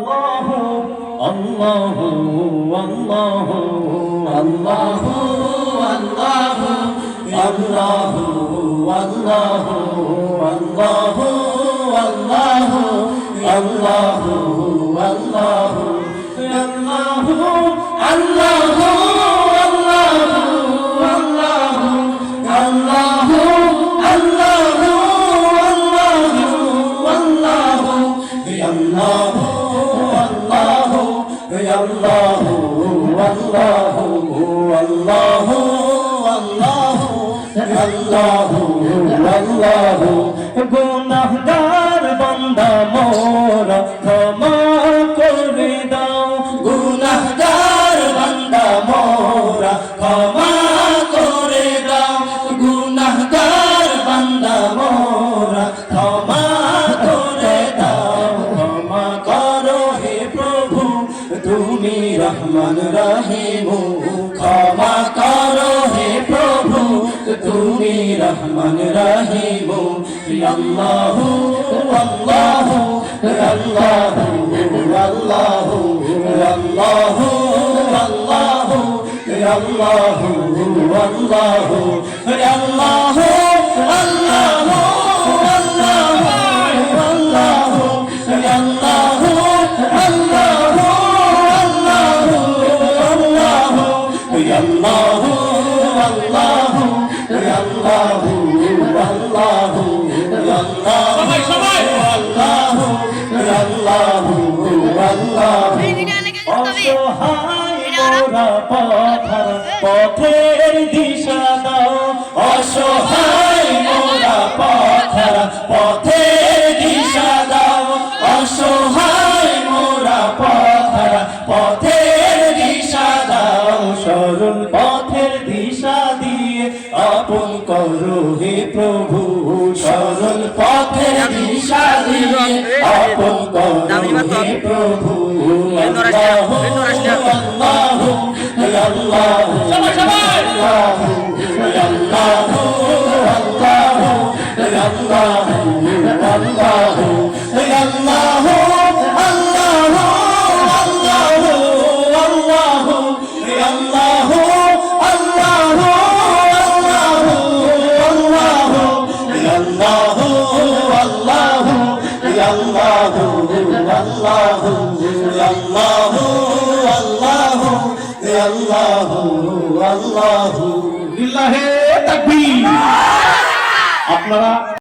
আল্লাহু আল্লাহু আল্লাহু আল্লাহু আল্লাহু আল্লাহু আল্লাহু আল্লাহু আল্লাহু আল্লাহু আল্লাহু গুনাহগার বান্দা মোরা ক্ষমা করে দাও গুনাহগার বান্দা মোরা ক্ষমা করে দাও গুনাহগার বান্দা মোরা ক্ষমা করে দাও ক্ষমা করো হে প্রভু তুমি রহমান রহিম ক্ষমা করো হে প্রভু তুমি রহমান রহিম আল্লাহু আল্লাহু আল্লাহু আল্লাহু আল্লাহু আল্লাহু আল্লাহু আল্লাহু আল্লাহু পথের দিশা দাও অসহায় মোরা পথের পথের দিশা দাও অসহায় মোরা পথের পথের দিশা দাও সরল পথের দিশা দিয়ে আপন করো হে প্রভু সরল পথের দিশা দিয়ে আপন করো হে প্রভু আল্লাহু আল্লাহু আল্লাহু আল্লাহু আল্লাহু আল্লাহু আল্লাহু লিল্লাহে তাকবীর। আপনারা